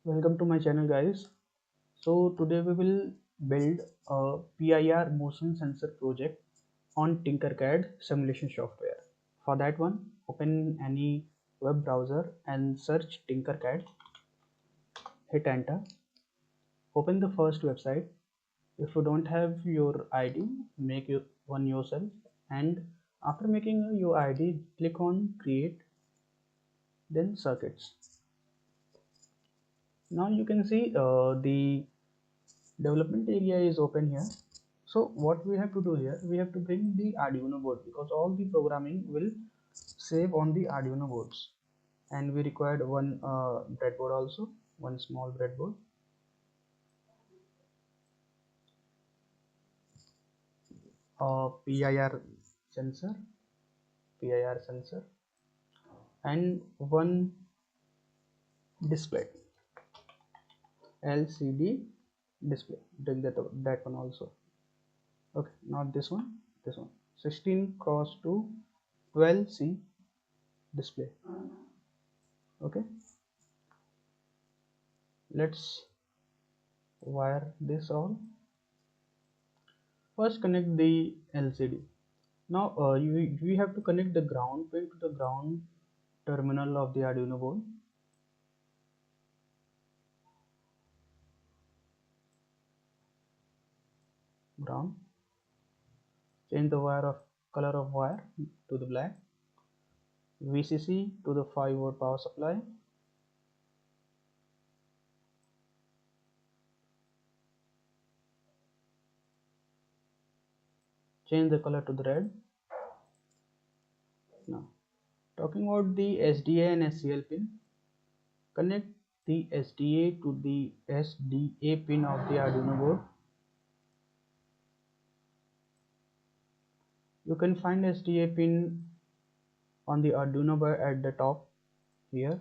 Welcome to my channel, guys. So today we will build a PIR motion sensor project on Tinkercad simulation software. For that one, open any web browser and search Tinkercad, hit enter, open the first website. If you don't have your ID, make one yourself, and after making your ID, click on create, then circuits. Now you can see the development area is open here. So what we have to do here, we have to bring the Arduino board because all the programming will save on the Arduino boards, and we required one breadboard also, one small breadboard, PIR sensor, PIR sensor, and one display, LCD display. Bring that one also. Okay, not this one, this one. 16 cross to 12C display. Okay, let's wire this all. First connect the LCD. Now we have to connect the ground pin to the ground terminal of the Arduino board. Ground. Change the wire of color of wire to the black. VCC to the 5-volt power supply. Change the color to the red. Now, talking about the SDA and SCL pin, connect the SDA to the SDA pin of the Arduino board. You can find SDA pin on the Arduino board at the top here.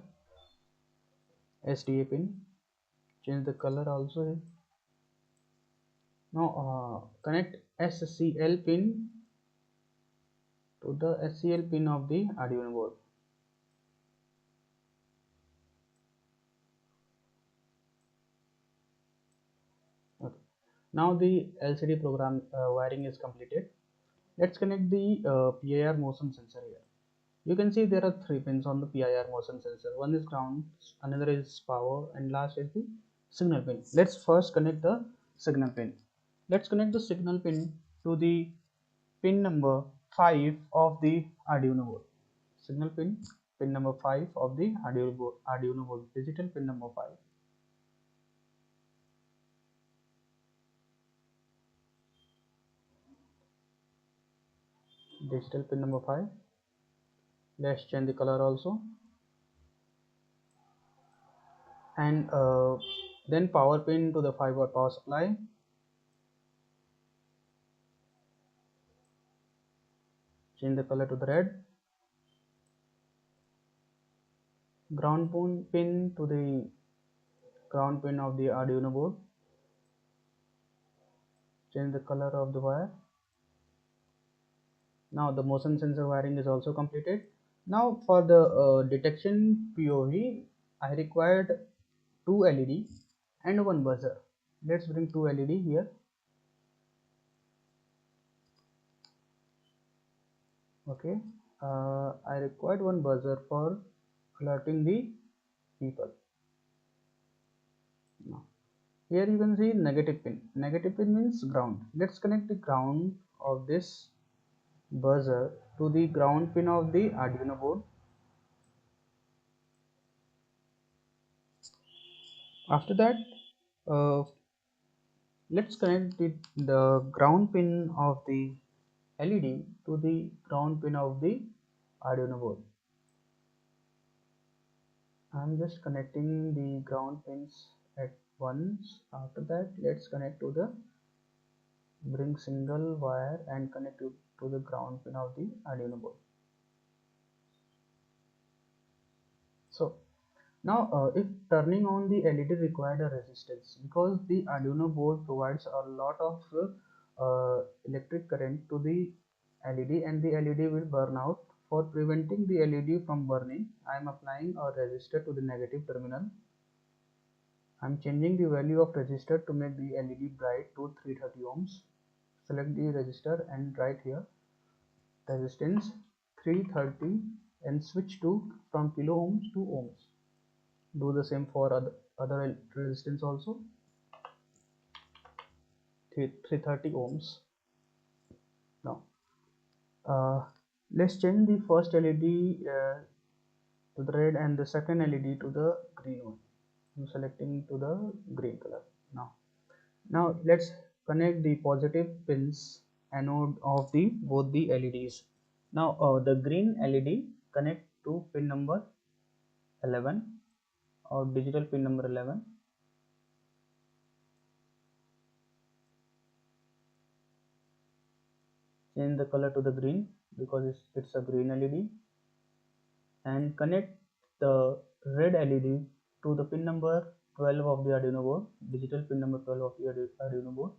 SDA pin. Change the color also here. Now connect SCL pin to the SCL pin of the Arduino board. Okay. Now the LCD program wiring is completed. Let's connect the PIR motion sensor here. You can see there are 3 pins on the PIR motion sensor. One is ground, another is power, and last is the signal pin. Let's first connect the signal pin. Let's connect the signal pin to the pin number 5 of the Arduino board. Signal pin number 5 of the Arduino board, digital pin number 5. Digital pin number 5. Let's change the color also, and then power pin to the 5-volt power supply. Change the color to the red. Ground pin to the ground pin of the Arduino board. Change the color of the wire. Now the motion sensor wiring is also completed. Now for the detection POV, I required 2 LED and 1 buzzer. Let's bring 2 LED here. Okay, I required 1 buzzer for alerting the people. Now here you can see negative pin. Negative pin means ground. Let's connect the ground of this buzzer to the ground pin of the Arduino board. After that, uh, let's connect the ground pin of the LED to the ground pin of the Arduino board. I'm just connecting the ground pins at once. After that, let's connect to the bring single wire and connect to the ground pin of the Arduino board. So now if turning on the LED required a resistance, because the Arduino board provides a lot of electric current to the LED, and the LED will burn out. For preventing the LED from burning, I am applying a resistor to the negative terminal. I'm changing the value of resistor to make the LED bright to 330 ohms. Select the resistor and write here resistance 330 and switch to from kilo ohms to ohms. Do the same for other resistance also. 330 ohms. Now let's change the first LED to the red and the second LED to the green one. I'm selecting to the green color. Now let's connect the positive pins anode of the both the LEDs. Now the green LED connect to pin number 11 or digital pin number 11. Change the color to the green because it's a green LED, and connect the red LED to the pin number 12 of the Arduino board, digital pin number 12 of the Arduino board.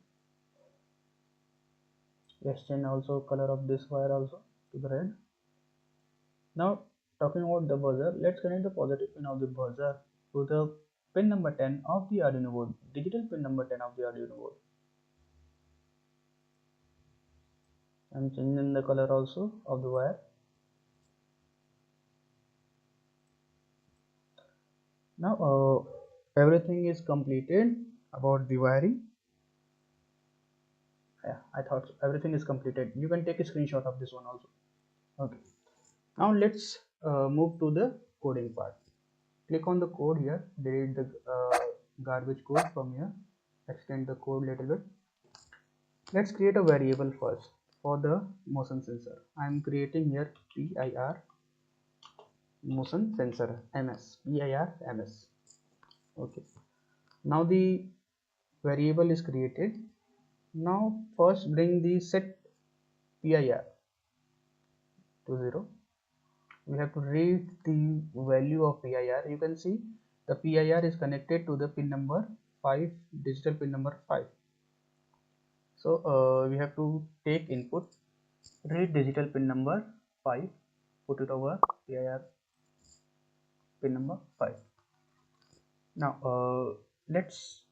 Let's change also color of this wire also to the red. Now talking about the buzzer, let's connect the positive pin of the buzzer to the pin number 10 of the Arduino board, digital pin number 10 of the Arduino board. I'm changing the color also of the wire. Now everything is completed about the wiring. Yeah, I thought so. Everything is completed. You can take a screenshot of this one also. Okay. Now let's move to the coding part. Click on the code here. Delete the garbage code from here. Extend the code little bit. Let's create a variable first for the motion sensor. I am creating here PIR motion sensor MS. PIR MS. Okay. Now the variable is created. Now first bring the set PIR to 0. We have to read the value of PIR. You can see the PIR is connected to the pin number 5, digital pin number 5. So we have to take input, read digital pin number 5, put it over PIR pin number 5. Now let's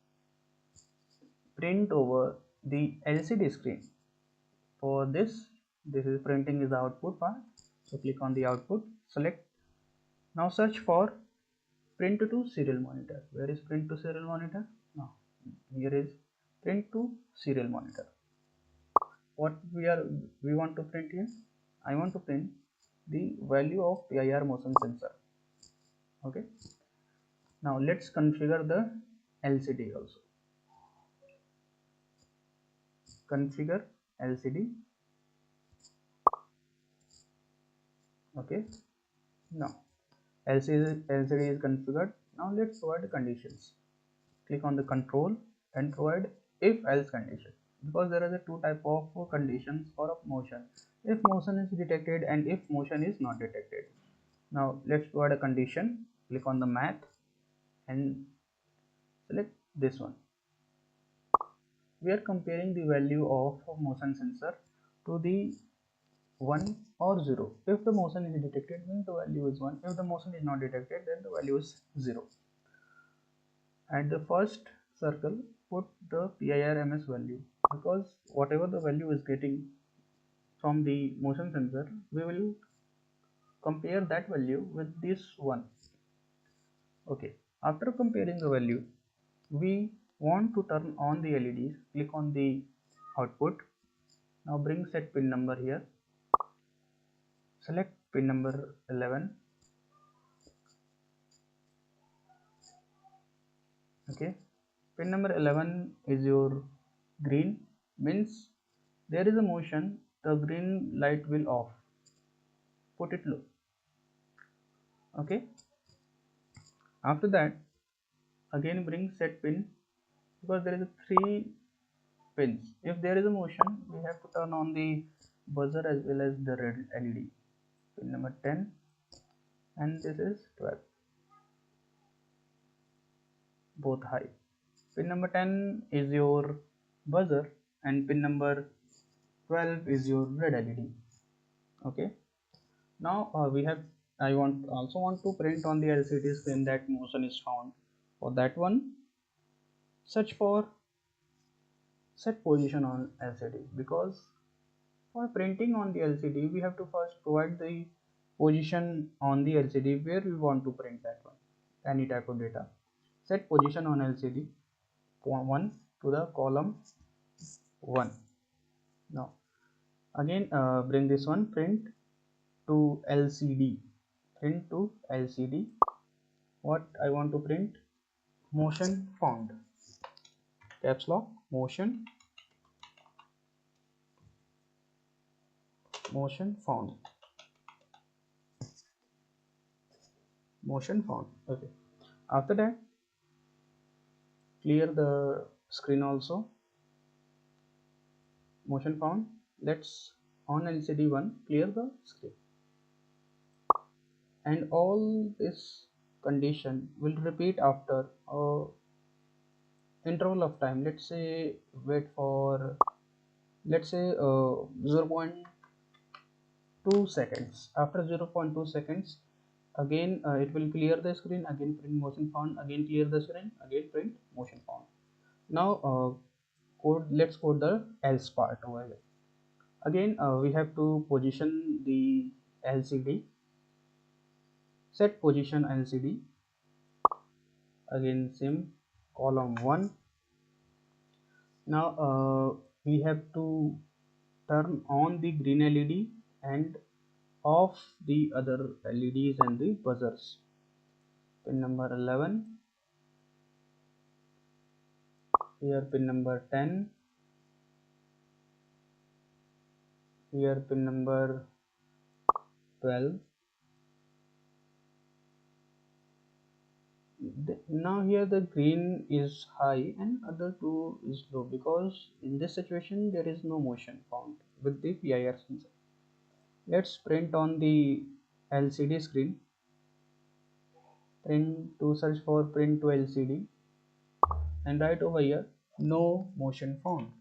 print over the LCD screen. For this is printing is the output part. So click on the output, select. Now search for print to serial monitor. Where is print to serial monitor? Now here is print to serial monitor. What we want to print here? I want to print the value of PIR motion sensor. Okay. Now let's configure the LCD also. Configure LCD. Okay. Now LCD is configured. Now let's provide the conditions. Click on the control and provide if else condition, because there are the two type of conditions for motion: if motion is detected and if motion is not detected. Now let's provide a condition. Click on the math and select this one. We are comparing the value of motion sensor to the 1 or 0. If the motion is detected, then the value is 1. If the motion is not detected, then the value is 0. At the first circle, put the PIR MS value, because whatever the value is getting from the motion sensor, we will compare that value with this one. Okay, after comparing the value, we want to turn on the LEDs. Click on the output. Now bring set pin number here. Select pin number 11. Okay, pin number 11 is your green, means there is a motion, the green light will off. Put it low. Okay, after that again bring set pin, because there is a 3 pins. If there is a motion, we have to turn on the buzzer as well as the red LED. Pin number 10 and this is 12, both high. Pin number 10 is your buzzer and pin number 12 is your red LED. Okay, now I also want to print on the LCD screen that motion is found. For that one, search for set position on LCD, because for printing on the LCD we have to first provide the position on the LCD where we want to print that one, any type of data. Set position on LCD 1 to the column 1. Now again bring this one, print to LCD, print to LCD. What I want to print? Motion found, caps lock, motion found, motion found. Okay, after that clear the screen also, motion found. Let's on LCD1 clear the screen, and all this condition will repeat after a interval of time. Let's say wait for, let's say 0.2 seconds. After 0.2 seconds again it will clear the screen, again print motion found, again clear the screen, again print motion found. Now let's code the else part over here. Again we have to position the LCD, set position LCD, again same column 1. Now we have to turn on the green LED and off the other LEDs and the buzzers. Pin number 11, here pin number 10, here pin number 12. Now here the green is high and other two is low, because in this situation there is no motion found with the PIR sensor. Let's print on the LCD screen, print to search for print to LCD, and write over here no motion found.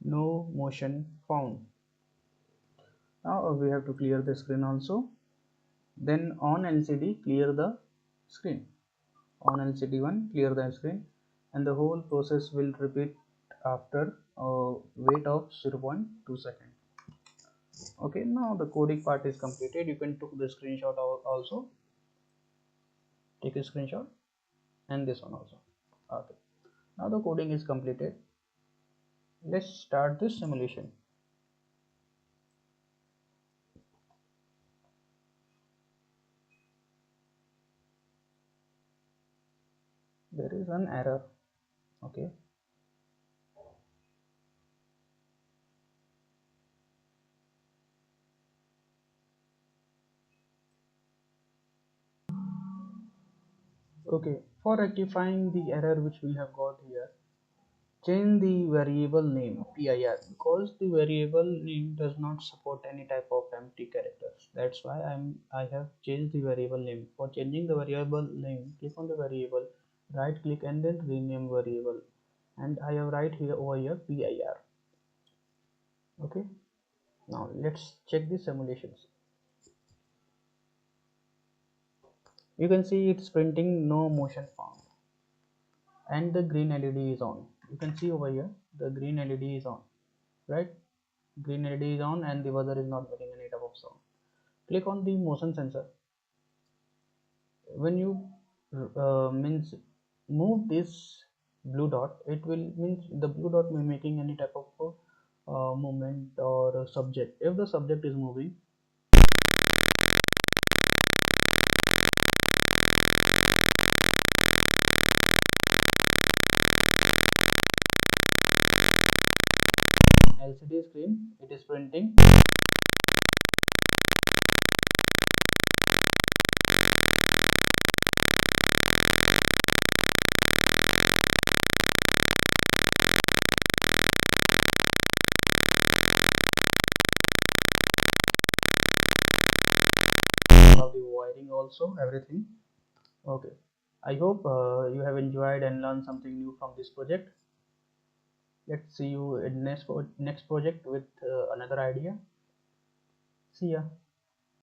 No motion found. Now we have to clear the screen also. Then on LCD clear the screen. On LCD1 clear the screen, and the whole process will repeat after a wait of 0.2 seconds. Okay, now the coding part is completed. You can take the screenshot also. Take a screenshot, and this one also. Okay, now the coding is completed. Let's start this simulation. There is an error. Okay, okay, for rectifying the error which we have got here, change the variable name PIR, because the variable name does not support any type of empty characters. That's why I have changed the variable name. For changing the variable name, click on the variable, right click and then rename variable, and I have right here over here PIR. Okay, now let's check the simulations. You can see it's printing no motion found, and the green LED is on. You can see over here the green LED is on, right? Green LED is on and the buzzer is not making any type of sound. Click on the motion sensor. When you means move this blue dot, it will means the blue dot may making any type of movement or subject. If the subject is moving, LCD screen, it is printing. Of the wiring also, everything. Okay, I hope you have enjoyed and learned something new from this project. Let's see you in next project with another idea. See ya.